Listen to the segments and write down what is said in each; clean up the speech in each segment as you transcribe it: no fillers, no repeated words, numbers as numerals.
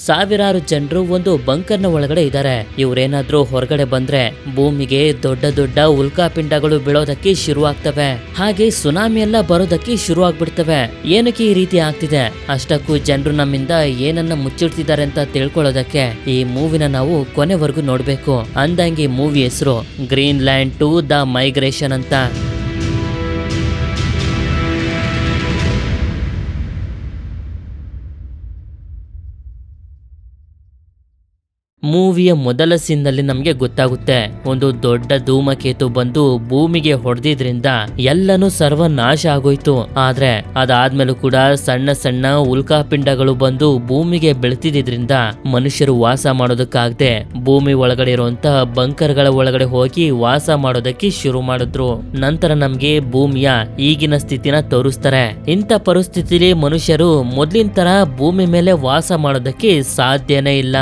ಸಾವಿರಾರು ಜನರು ಒಂದು ಬಂಕರ್ನ ಒಳಗಡೆ ಇದ್ದಾರೆ. ಇವ್ರೇನಾದ್ರೂ ಹೊರಗಡೆ ಬಂದ್ರೆ ಭೂಮಿಗೆ ದೊಡ್ಡ ದೊಡ್ಡ ಉಲ್ಕಾಪಿಂಡಗಳು ಬೀಳೋದಕ್ಕೆ ಶುರುವಾಗ್ತವೆ, ಹಾಗೆ ಸುನಾಮಿ ಎಲ್ಲ ಬರೋದಕ್ಕೆ ಶುರು ಆಗ್ಬಿಡ್ತವೆ. ಏನಕ್ಕೆ ಈ ರೀತಿ ಆಗ್ತಿದೆ, ಅಷ್ಟಕ್ಕೂ ಜನರು ನಮ್ಮಿಂದ ಏನನ್ನ ಮುಚ್ಚಿಡ್ತಿದ್ದಾರೆ ಅಂತ ತಿಳ್ಕೊಳ್ಳೋದಕ್ಕೆ ಈ ಮೂವಿನ ನಾವು ಕೊನೆವರೆಗೂ ನೋಡ್ಬೇಕು. ಅಂದಂಗೆ ಮೂವಿ ಹೆಸರು ಗ್ರೀನ್ಲ್ಯಾಂಡ್ ಟು ದ ಮೈಗ್ರೇಷನ್ ಅಂತ. ಮೂವಿಯ ಮೊದಲ ಸೀನ್ನಲ್ಲಿ ನಮ್ಗೆ ಗೊತ್ತಾಗುತ್ತೆ, ಒಂದು ದೊಡ್ಡ ಧೂಮಕೇತು ಬಂದು ಭೂಮಿಗೆ ಹೊಡೆದಿದ್ರಿಂದ ಎಲ್ಲನೂ ಸರ್ವನಾಶ ಆಗೋಯ್ತು. ಆದ್ರೆ ಅದಾದ್ಮೇಲೂ ಕೂಡ ಸಣ್ಣ ಸಣ್ಣ ಉಲ್ಕಾಪಿಂಡಗಳು ಬಂದು ಭೂಮಿಗೆ ಬೆಳೆತಿದ್ರಿಂದ ಮನುಷ್ಯರು ವಾಸ ಮಾಡೋದಕ್ಕಾಗದೆ ಭೂಮಿ ಒಳಗಡೆ ಇರುವಂತ ಬಂಕರ್ಗಳ ಒಳಗಡೆ ಹೋಗಿ ವಾಸ ಮಾಡೋದಕ್ಕೆ ಶುರು ಮಾಡಿದ್ರು. ನಂತರ ನಮ್ಗೆ ಭೂಮಿಯ ಈಗಿನ ಸ್ಥಿತಿನ ತೋರಿಸ್ತಾರೆ. ಇಂಥ ಪರಿಸ್ಥಿತಿಲಿ ಮನುಷ್ಯರು ಮೊದ್ಲಿನ ತರ ಭೂಮಿ ಮೇಲೆ ವಾಸ ಮಾಡೋದಕ್ಕೆ ಸಾಧ್ಯನೇ ಇಲ್ಲ.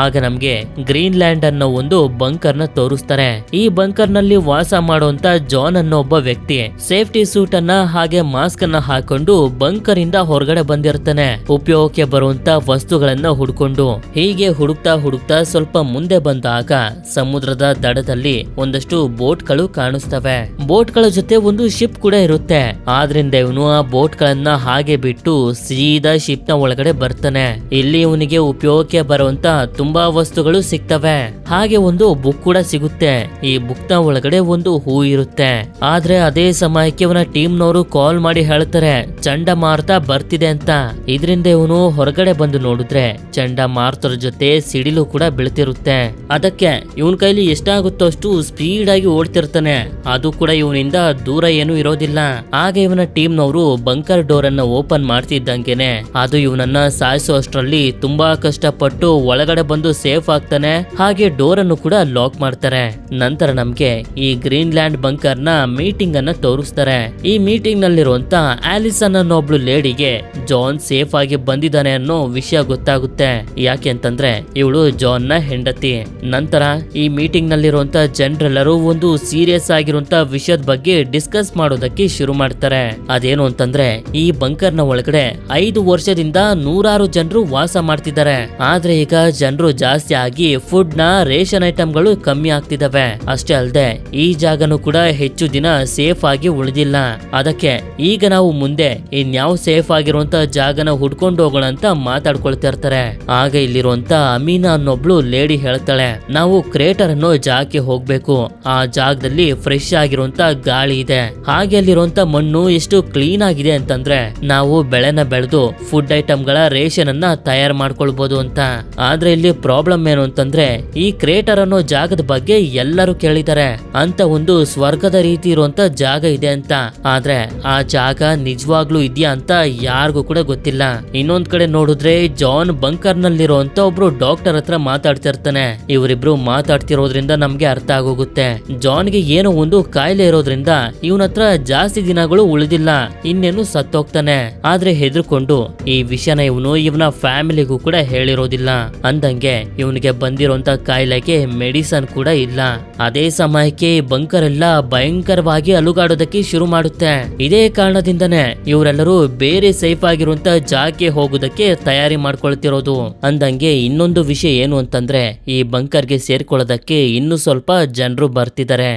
ಆಗ ನಮ್ಗೆ ಗ್ರೀನ್ಲ್ಯಾಂಡ್ ಅನ್ನೋ ಒಂದು ಬಂಕರ್ ನ ತೋರಿಸ್ತಾರೆ. ಈ ಬಂಕರ್ ನಲ್ಲಿ ವಾಸ ಮಾಡುವಂತ ಜಾನ್ ಅನ್ನೋ ಒಬ್ಬ ವ್ಯಕ್ತಿ ಸೇಫ್ಟಿ ಸೂಟ್ ಅನ್ನ ಹಾಗೆ ಮಾಸ್ಕ್ ಅನ್ನ ಹಾಕೊಂಡು ಬಂಕರ್ ಇಂದ ಹೊರಗಡೆ ಬಂದಿರ್ತಾನೆ, ಉಪಯೋಗಕ್ಕೆ ಬರುವಂತ ವಸ್ತುಗಳನ್ನ ಹುಡ್ಕೊಂಡು. ಹೀಗೆ ಹುಡುಕ್ತಾ ಸ್ವಲ್ಪ ಮುಂದೆ ಬಂದಾಗ ಸಮುದ್ರದ ದಡದಲ್ಲಿ ಒಂದಷ್ಟು ಬೋಟ್ ಗಳು ಕಾಣಿಸ್ತವೆ. ಬೋಟ್ ಗಳ ಜೊತೆ ಒಂದು ಶಿಪ್ ಕೂಡ ಇರುತ್ತೆ. ಆದ್ರಿಂದ ಇವನು ಆ ಬೋಟ್ ಗಳನ್ನ ಹಾಗೆ ಬಿಟ್ಟು ಸೀದಾ ಶಿಪ್ ನ ಒಳಗಡೆ ಬರ್ತಾನೆ. ಇಲ್ಲಿ ಇವನಿಗೆ ಉಪಯೋಗಕ್ಕೆ ಬರುವಂತ ತುಂಬಾ ವಸ್ತುಗಳು ಸಿಗ್ತವೆ, ಹಾಗೆ ಒಂದು ಬುಕ್ ಕೂಡ ಸಿಗುತ್ತೆ. ಈ ಬುಕ್ ನ ಒಳಗಡೆ ಒಂದು ಹೂ ಇರುತ್ತೆ. ಆದ್ರೆ ಅದೇ ಸಮಯಕ್ಕೆ ಇವನ ಟೀಮ್ ನವರು ಕಾಲ್ ಮಾಡಿ ಹೇಳ್ತಾರೆ ಚಂಡಮಾರುತ ಬರ್ತಿದೆ ಅಂತ. ಇದರಿಂದ ಇವನು ಹೊರಗಡೆ ಬಂದು ನೋಡಿದ್ರೆ ಚಂಡಮಾರುತರ ಜೊತೆ ಸಿಡಿಲು ಕೂಡ ಬೀಳ್ತಿರುತ್ತೆ. ಅದಕ್ಕೆ ಇವನ್ ಕೈಲಿ ಎಷ್ಟಾಗುತ್ತೋ ಅಷ್ಟು ಸ್ಪೀಡ್ ಆಗಿ ಓಡ್ತಿರ್ತಾನೆ. ಅದು ಕೂಡ ಇವನಿಂದ ದೂರ ಏನು ಇರೋದಿಲ್ಲ. ಆಗ ಇವನ ಟೀಮ್ ನವರು ಬಂಕರ್ ಡೋರ್ ಅನ್ನ ಓಪನ್ ಮಾಡ್ತಿದ್ದಂಗೆನೆ ಅದು ಇವನನ್ನ ಸಾಯಿಸೋ ಅಷ್ಟರಲ್ಲಿ ತುಂಬಾ ಕಷ್ಟಪಟ್ಟು ಒಳಗಡೆ ಬಂದು ಸೇಫ್ ಆಗ್ತಾನೆ, ಹಾಗೆ ಡೋರ್ ಅನ್ನು ಕೂಡ ಲಾಕ್ ಮಾಡ್ತಾರೆ. ನಂತರ ನಮ್ಗೆ ಈ ಗ್ರೀನ್ಲ್ಯಾಂಡ್ ಬಂಕರ್ ನ ಮೀಟಿಂಗ್ ಅನ್ನ ತೋರಿಸ್ತಾರೆ. ಈ ಮೀಟಿಂಗ್ ನಲ್ಲಿರುವಂತ ಆಲಿಸನ್ ಅನ್ನೋ ಒಬ್ಳು ಲೇಡಿಗೆ ಜಾನ್ ಸೇಫ್ ಆಗಿ ಬಂದಿದ್ದಾನೆ ಅನ್ನೋ ವಿಷಯ ಗೊತ್ತಾಗುತ್ತೆ. ಯಾಕೆ ಅಂತಂದ್ರೆ ಇವಳು ಜಾನ್ ನ ಹೆಂಡತಿ. ನಂತರ ಈ ಮೀಟಿಂಗ್ ನಲ್ಲಿರುವಂತ ಜನರೆಲ್ಲರೂ ಒಂದು ಸೀರಿಯಸ್ ಆಗಿರುವಂತ ವಿಷಯದ ಬಗ್ಗೆ ಡಿಸ್ಕಸ್ ಮಾಡೋದಕ್ಕೆ ಶುರು ಮಾಡ್ತಾರೆ. ಅದೇನು ಅಂತಂದ್ರೆ ಈ ಬಂಕರ್ ನ ಒಳಗಡೆ 5 ವರ್ಷದಿಂದ 100 ಜನರು ವಾಸ ಮಾಡ್ತಿದ್ದಾರೆ. ಆದ್ರೆ ಈಗ ಜನರು ಜಾಸ್ತಿ ಆಗಿ ಫುಡ್ ನ ರೇಷನ್ ಐಟಮ್ಗಳು ಕಮ್ಮಿ ಆಗ್ತಿದಾವೆ. ಅಷ್ಟೇ ಅಲ್ಲದೆ ಈ ಜಾಗನು ಕೂಡ ಹೆಚ್ಚು ದಿನ ಸೇಫ್ ಆಗಿ ಉಳಿದಿಲ್ಲ. ಅದಕ್ಕೆ ಈಗ ನಾವು ಮುಂದೆ ಇನ್ಯಾವ ಸೇಫ್ ಆಗಿರುವಂತ ಜಾಗನ ಹುಡ್ಕೊಂಡು ಹೋಗೋಣ ಅಂತ ಮಾತಾಡ್ಕೊಳ್ತಾ ಇರ್ತಾರೆ. ಆಗ ಇಲ್ಲಿರುವಂತ ಅಮೀನಾ ಅನ್ನೊಬ್ಳು ಲೇಡಿ ಹೇಳ್ತಾಳೆ, ನಾವು ಕ್ರೇಟರ್ ಅನ್ನೋ ಜಾಗಕ್ಕೆ ಹೋಗ್ಬೇಕು. ಆ ಜಾಗದಲ್ಲಿ ಫ್ರೆಶ್ ಆಗಿರುವಂತ ಗಾಳಿ ಇದೆ, ಹಾಗೆ ಅಲ್ಲಿರುವಂತ ಮಣ್ಣು ಎಷ್ಟು ಕ್ಲೀನ್ ಆಗಿದೆ ಅಂತಂದ್ರೆ ನಾವು ಬೆಳೆನ ಬೆಳೆದು ಫುಡ್ ಐಟಮ್ ಗಳ ರೇಷನ್ ಅನ್ನ ತಯಾರು ಮಾಡ್ಕೊಳ್ಬಹುದು ಅಂತ. ಆದ್ರೆ ಇಲ್ಲಿ ಪ್ರಾಬ್ಲಮ್ ಏನು ಅಂತಂದ್ರೆ ಈ ಕ್ರೇಟರ್ ಅನ್ನೋ ಜಾಗದ ಬಗ್ಗೆ ಎಲ್ಲರೂ ಕೇಳಿದ್ದಾರೆ. ಅಂತ ಒಂದು ಸ್ವರ್ಗದ ರೀತಿ ಇರುವಂತ ಜಾಗ ಇದೆ ಅಂತ. ಆದ್ರೆ ಆ ಜಾಗ ನಿಜವಾಗ್ಲೂ ಇದೆಯಾ ಅಂತ ಯಾರಿಗೂ ಕೂಡ ಗೊತ್ತಿಲ್ಲ. ಇನ್ನೊಂದ್ ಕಡೆ ನೋಡಿದ್ರೆ ಜಾನ್ ಬಂಕರ್ ನಲ್ಲಿರುವಂತ ಒಬ್ರು ಡಾಕ್ಟರ್ ಹತ್ರ ಮಾತಾಡ್ತಿರ್ತಾನೆ. ಇವರಿಬ್ರು ಮಾತಾಡ್ತಿರೋದ್ರಿಂದ ನಮ್ಗೆ ಅರ್ಥ ಆಗೋಗುತ್ತೆ ಜಾನ್ಗೆ ಏನೋ ಒಂದು ಕಾಯಿಲೆ ಇರೋದ್ರಿಂದ ಇವನ ಹತ್ರ ಜಾಸ್ತಿ ದಿನಗಳು ಉಳಿದಿಲ್ಲ, ಇನ್ನೇನು ಸತ್ತೋಗ್ತಾನೆ. ಆದ್ರೆ ಹೆದರ್ಕೊಂಡು ಈ ವಿಷಯನ ಇವನ ಫ್ಯಾಮಿಲಿಗೂ ಕೂಡ ಹೇಳಿರೋದಿಲ್ಲ. ಅಂದಂಗೆ ಇವನಿಗೆ ಬಂದಿರೋಂತ ಕಾಯಿಲೆಗೆ ಮೆಡಿಸನ್ ಕೂಡ ಇಲ್ಲ. ಅದೇ ಸಮಯಕ್ಕೆ ಬಂಕರ್ ಎಲ್ಲ ಭಯಂಕರವಾಗಿ ಅಲುಗಾಡೋದಕ್ಕೆ ಶುರು ಮಾಡುತ್ತೆ. ಇದೇ ಕಾರಣದಿಂದನೇ ಇವರೆಲ್ಲರೂ ಬೇರೆ ಸೇಫ್ ಆಗಿರುವಂತ ಜಾಗಕ್ಕೆ ಹೋಗೋದಕ್ಕೆ ತಯಾರಿ ಮಾಡ್ಕೊಳ್ತಿರೋದು. ಅಂದಂಗೆ ಇನ್ನೊಂದು ವಿಷಯ ಏನು ಅಂತಂದ್ರೆ ಈ ಬಂಕರ್ಗೆ ಸೇರ್ಕೊಳ್ಳೋದಕ್ಕೆ ಇನ್ನು ಸ್ವಲ್ಪ ಜನರು ಬರ್ತಿದ್ದಾರೆ.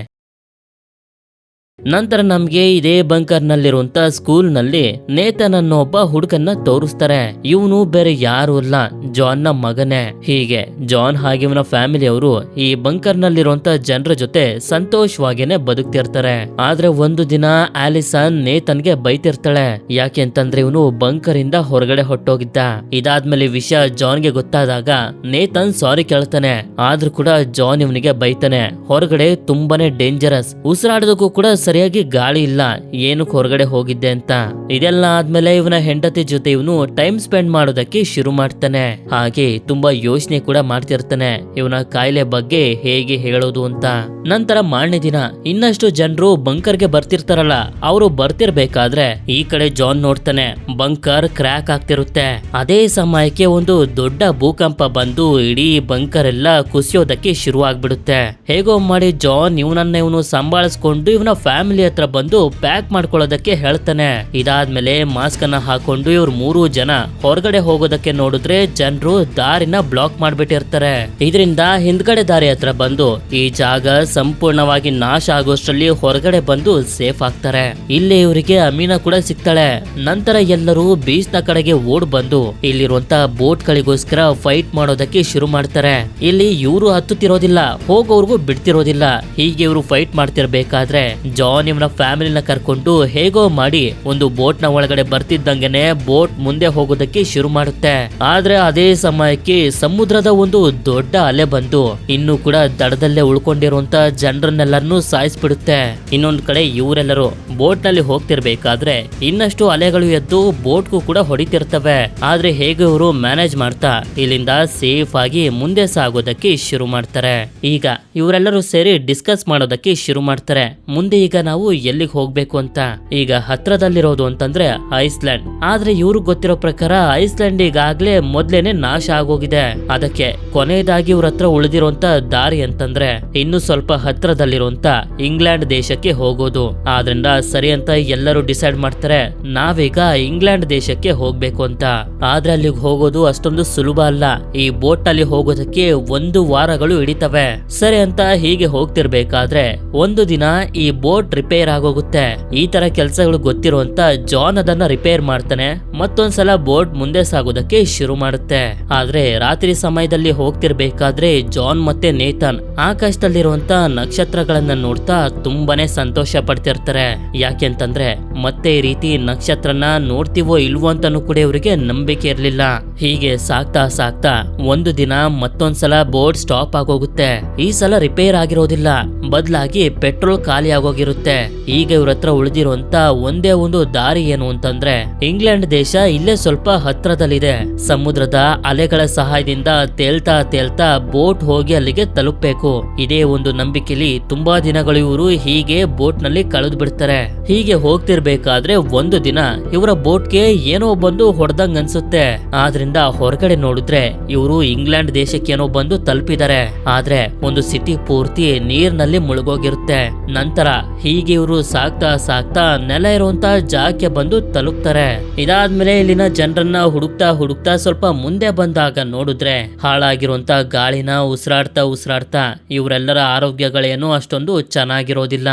ನಂತರ ನಮ್ಗೆ ಇದೇ ಬಂಕರ್ ನಲ್ಲಿರುವಂತ ಸ್ಕೂಲ್ ನಲ್ಲಿ ನೇತನ್ ಅನ್ನೋ ಒಬ್ಬ ಹುಡುಗನ್ನ ತೋರಿಸ್ತಾರೆ. ಇವನು ಬೇರೆ ಯಾರು ಅಲ್ಲ, ಜಾನ್ ನ ಮಗನೇ. ಹೀಗೆ ಜಾನ್ ಹಾಗೆ ಇವನ ಫ್ಯಾಮಿಲಿ ಅವರು ಈ ಬಂಕರ್ ನಲ್ಲಿರುವಂತ ಜನರ ಜೊತೆ ಸಂತೋಷವಾಗೇನೆ ಬದುಕ್ತಿರ್ತಾರೆ. ಆದ್ರೆ ಒಂದು ದಿನ ಆಲಿಸನ್ ನೇತನ್ಗೆ ಬೈತಿರ್ತಾಳೆ. ಯಾಕೆ ಅಂತಂದ್ರೆ ಇವನು ಬಂಕರ್ ಇಂದ ಹೊರಗಡೆ ಹೊಟ್ಟೋಗಿದ್ದ. ಇದಾದ್ಮೇಲೆ ವಿಷಯ ಜಾನ್ಗೆ ಗೊತ್ತಾದಾಗ ನೇತನ್ ಸಾರಿ ಕೇಳ್ತಾನೆ. ಆದ್ರೂ ಕೂಡ ಜಾನ್ ಇವನಿಗೆ ಬೈತಾನೆ, ಹೊರಗಡೆ ತುಂಬಾನೇ ಡೇಂಜರಸ್, ಉಸಿರಾಡೋದಕ್ಕೂ ಕೂಡ ಸರಿಯಾಗಿ ಗಾಳಿ ಇಲ್ಲ, ಏನಕ್ಕೆ ಹೊರಗಡೆ ಹೋಗಿದ್ದೆ ಅಂತ. ಇದೆಲ್ಲ ಆದ್ಮೇಲೆ ಇವನ ಹೆಂಡತಿ ಜೊತೆ ಇವನು ಟೈಮ್ ಸ್ಪೆಂಡ್ ಮಾಡೋದಕ್ಕೆ ಶುರು ಮಾಡ್ತಾನೆ. ಹಾಗೆ ತುಂಬಾ ಯೋಚನೆ ಕೂಡ ಮಾಡ್ತಿರ್ತಾನೆ ಇವನ ಕಾಯಿಲೆ ಬಗ್ಗೆ ಹೇಗೆ ಹೇಳೋದು ಅಂತ. ನಂತರ ಮಾರನೇ ದಿನ ಇನ್ನಷ್ಟು ಜನರು ಬಂಕರ್ಗೆ ಬರ್ತಿರ್ತಾರಲ್ಲ, ಅವರು ಬರ್ತಿರ್ಬೇಕಾದ್ರೆ ಈ ಕಡೆ ಜಾನ್ ನೋಡ್ತಾನೆ ಬಂಕರ್ ಕ್ರ್ಯಾಕ್ ಆಗ್ತಿರುತ್ತೆ. ಅದೇ ಸಮಯಕ್ಕೆ ಒಂದು ದೊಡ್ಡ ಭೂಕಂಪ ಬಂದು ಇಡೀ ಬಂಕರ್ ಎಲ್ಲ ಕುಸಿಯೋದಕ್ಕೆ ಶುರು ಆಗ್ಬಿಡುತ್ತೆ. ಹೇಗೋ ಮಾಡಿ ಜಾನ್ ಇವನನ್ನ ಇವನು ಸಂಭಾಳಿಸ್ಕೊಂಡು ಇವನ ಫ್ಯಾಮಿಲಿ ಹತ್ರ ಬಂದು ಪ್ಯಾಕ್ ಮಾಡ್ಕೊಳ್ಳೋದಕ್ಕೆ ಹೇಳ್ತಾನೆ. ಇದಾದ್ಮೇಲೆ ಮಾಸ್ಕ್ ಅನ್ನ ಹಾಕೊಂಡು ಇವ್ರು 3 ಜನ ಹೊರಗಡೆ ಹೋಗೋದಕ್ಕೆ ನೋಡಿದ್ರೆ ಜನರು ದಾರಿನ ಬ್ಲಾಕ್ ಮಾಡ್ಬಿಟ್ಟಿರ್ತಾರೆ. ಇದರಿಂದ ಹಿಂದ್ಗಡೆ ದಾರಿ ಹತ್ರ ಬಂದು ಈ ಜಾಗ ಸಂಪೂರ್ಣವಾಗಿ ನಾಶ ಆಗೋಷ್ಟ್ರಲ್ಲಿ ಹೊರಗಡೆ ಬಂದು ಸೇಫ್ ಆಗ್ತಾರೆ. ಇಲ್ಲಿ ಇವರಿಗೆ ಅಮೀನಾ ಕೂಡ ಸಿಗ್ತಾಳೆ. ನಂತರ ಎಲ್ಲರೂ ಬೀಚ್ ನ ಕಡೆಗೆ ಓಡ್ ಬಂದು ಇಲ್ಲಿರುವಂತ ಬೋಟ್ ಗಳಿಗೋಸ್ಕರ ಫೈಟ್ ಮಾಡೋದಕ್ಕೆ ಶುರು ಮಾಡ್ತಾರೆ. ಇಲ್ಲಿ ಇವರು ಹತ್ತುತ್ತಿರೋದಿಲ್ಲ, ಹೋಗೋರ್ಗು ಬಿಡ್ತಿರೋದಿಲ್ಲ. ಹೀಗೆ ಇವರು ಫೈಟ್ ಮಾಡ್ತಿರ್ಬೇಕಾದ್ರೆ ಜಾನ್ ಇವನ ಫ್ಯಾಮಿಲಿನ ಕರ್ಕೊಂಡು ಹೇಗೋ ಮಾಡಿ ಒಂದು ಬೋಟ್ ನ ಒಳಗಡೆ ಬರ್ತಿದ್ದಂಗೆನೆ ಬೋಟ್ ಮುಂದೆ ಹೋಗೋದಕ್ಕೆ ಶುರು ಮಾಡುತ್ತೆ. ಆದ್ರೆ ಅದೇ ಸಮಯಕ್ಕೆ ಸಮುದ್ರದ ಒಂದು ದೊಡ್ಡ ಅಲೆ ಬಂದು ಇನ್ನು ಕೂಡ ದಡದಲ್ಲೇ ಉಳ್ಕೊಂಡಿರುವಂತ ಜನರನ್ನೆಲ್ಲರನ್ನೂ ಸಾಯಿಸ್ಬಿಡುತ್ತೆ. ಇನ್ನೊಂದ್ ಕಡೆ ಇವರೆಲ್ಲರೂ ಬೋಟ್ ನಲ್ಲಿ ಹೋಗ್ತಿರ್ಬೇಕಾದ್ರೆ ಇನ್ನಷ್ಟು ಅಲೆಗಳು ಎದ್ದು ಬೋಟ್ಗೂ ಕೂಡ ಹೊಡಿತಿರ್ತವೆ. ಆದ್ರೆ ಹೇಗೆ ಇವರು ಮ್ಯಾನೇಜ್ ಮಾಡ್ತಾ ಇಲ್ಲಿಂದ ಸೇಫ್ ಆಗಿ ಮುಂದೆ ಸಾಗೋದಕ್ಕೆ ಶುರು ಮಾಡ್ತಾರೆ. ಈಗ ಇವರೆಲ್ಲರೂ ಸೇರಿ ಡಿಸ್ಕಸ್ ಮಾಡೋದಕ್ಕೆ ಶುರು ಮಾಡ್ತಾರೆ. ಮುಂದೆ ಈಗ ನಾವು ಎಲ್ಲಿಗೆ ಹೋಗ್ಬೇಕು ಅಂತ. ಈಗ ಹತ್ರದಲ್ಲಿರೋದು ಅಂತಂದ್ರೆ ಐಸ್ಲ್ಯಾಂಡ್. ಆದ್ರೆ ಇವ್ರಿಗೆ ಗೊತ್ತಿರೋ ಪ್ರಕಾರ ಐಸ್ಲ್ಯಾಂಡ್ ಈಗಾಗ್ಲೇ ಮೊದ್ಲೇನೆ ನಾಶ ಆಗೋಗಿದೆ. ಅದಕ್ಕೆ ಕೊನೆಯದಾಗಿ ಇವ್ರ ಹತ್ರ ಉಳಿದಿರುವಂತ ದಾರಿ ಅಂತಂದ್ರೆ ಇನ್ನು ಸ್ವಲ್ಪ ಹತ್ರದಲ್ಲಿರುವಂತ ಇಂಗ್ಲೆಂಡ್ ದೇಶಕ್ಕೆ ಹೋಗೋದು. ಆದ್ರಿಂದ ಸರಿ ಅಂತ ಎಲ್ಲರೂ ಡಿಸೈಡ್ ಮಾಡ್ತಾರೆ, ನಾವೀಗ ಇಂಗ್ಲೆಂಡ್ ದೇಶಕ್ಕೆ ಹೋಗ್ಬೇಕು ಅಂತ. ಆದ್ರೆ ಅಲ್ಲಿಗೆ ಹೋಗೋದು ಅಷ್ಟೊಂದು ಸುಲಭ ಅಲ್ಲ. ಈ ಬೋಟ್ ಅಲ್ಲಿ ಹೋಗೋದಕ್ಕೆ 1 ವಾರಗಳು ಹಿಡಿತವೆ. ಸರಿ ಅಂತ ಹೀಗೆ ಹೋಗ್ತಿರ್ಬೇಕಾದ್ರೆ ಒಂದು ದಿನ ಈ ಬೋಟ್ ರಿಪೇರ್ ಆಗೋಗುತ್ತೆ. ಈ ತರ ಕೆಲಸಗಳು ಗೊತ್ತಿರುವಂತ ಜಾನ್ ಅದನ್ನ ರಿಪೇರ್ ಮಾಡ್ತಾನೆ. ಮತ್ತೊಂದ್ಸಲ ಬೋಟ್ ಮುಂದೆ ಸಾಗೋದಕ್ಕೆ ಶುರು ಮಾಡುತ್ತೆ. ಆದ್ರೆ ರಾತ್ರಿ ಸಮಯದಲ್ಲಿ ಹೋಗ್ತಿರ್ಬೇಕಾದ್ರೆ ಜಾನ್ ಮತ್ತೆ ನೇತನ್ ಆಕಾಶದಲ್ಲಿರುವಂತ ನಕ್ಷತ್ರಗಳನ್ನ ನೋಡ್ತಾ ತುಂಬಾನೇ ಸಂತೋಷ ಪಡ್ತಿರ್ತಾರೆ. ಯಾಕೆಂತಂದ್ರೆ ಮತ್ತೆ ಈ ರೀತಿ ನಕ್ಷತ್ರನ ನೋಡ್ತೀವೋ ಇಲ್ವೋ ಅಂತಾನು ಕೂಡ ಇವರಿಗೆ ನಂಬಿಕೆ ಇರ್ಲಿಲ್ಲ. ಹೀಗೆ ಸಾಕ್ತಾ ಸಾಕ್ತಾ ಒಂದು ದಿನ ಮತ್ತೊಂದ್ಸಲ ಬೋಟ್ ಸ್ಟಾಪ್ ಆಗೋಗುತ್ತೆ. ಈ ಸಲ ರಿಪೇರ್ ಆಗಿರೋದಿಲ್ಲ, ಬದಲಾಗಿ ಪೆಟ್ರೋಲ್ ಖಾಲಿ ಆಗೋಗಿರುತ್ತೆ. ಈಗ ಇವ್ರ ಹತ್ರ ಉಳಿದಿರುವಂತ ಒಂದೇ ಒಂದು ದಾರಿ ಏನು ಅಂತಂದ್ರೆ ಇಂಗ್ಲೆಂಡ್ ದೇಶ ಇಲ್ಲೇ ಸ್ವಲ್ಪ ಹತ್ರದಲ್ಲಿದೆ. ಸಮುದ್ರದ ಅಲೆಗಳ ಸಹಾಯದಿಂದ ತೇಲ್ತಾ ತೇಲ್ತಾ ಬೋಟ್ ಹೋಗಿ ಅಲ್ಲಿಗೆ ತಲುಪಬೇಕು. ಇದೇ ಒಂದು ನಂಬಿಕೆಲಿ ತುಂಬಾ ದಿನಗಳು ಇವರು ಹೀಗೆ ಬೋಟ್ ನಲ್ಲಿ ಕಳೆದು ಬಿಡ್ತಾರೆ. ಹೀಗೆ ಹೋಗ್ತಿರ್ಬೇಕಾದ್ರೆ ಒಂದು ದಿನ ಇವರ ಬೋಟ್ಗೆ ಏನೋ ಬಂದು ಹೊಡೆದಂಗ್ ಅನ್ಸುತ್ತೆ. ಆದ್ರಿಂದ ಹೊರಗಡೆ ನೋಡಿದ್ರೆ ಇವರು ಇಂಗ್ಲೆಂಡ್ ದೇಶಕ್ಕೆ ಏನೋ ಬಂದು ತಲುಪಿದ್ದಾರೆ. ಆದ್ರೆ ಒಂದು ಸಿಟಿ ಪೂರ್ತಿ ನೀರ್ನಲ್ಲಿ ಮುಳುಗೋಗಿರುತ್ತೆ. ನಂತರ ಹೀಗೆ ಇವರು ಸಾಕ್ತಾ ಸಾಕ್ತಾ ನೆಲ ಇರುವಂತ ಜಾಗಕ್ಕೆ ಬಂದು ತಲುಪ್ತಾರೆ. ಇದಾದ್ಮೇಲೆ ಇಲ್ಲಿನ ಜನರನ್ನ ಹುಡುಕ್ತಾ ಹುಡುಕ್ತಾ ಸ್ವಲ್ಪ ಮುಂದೆ ಬಂದಾಗ ನೋಡಿದ್ರೆ ಹಾಳಾಗಿರುವಂತ ಗಾಳಿನ ಉಸಿರಾಡ್ತಾ ಇವರೆಲ್ಲರ ಆರೋಗ್ಯಗಳೇನು ಅಷ್ಟೊಂದು ಚೆನ್ನಾಗಿರೋದಿಲ್ಲ.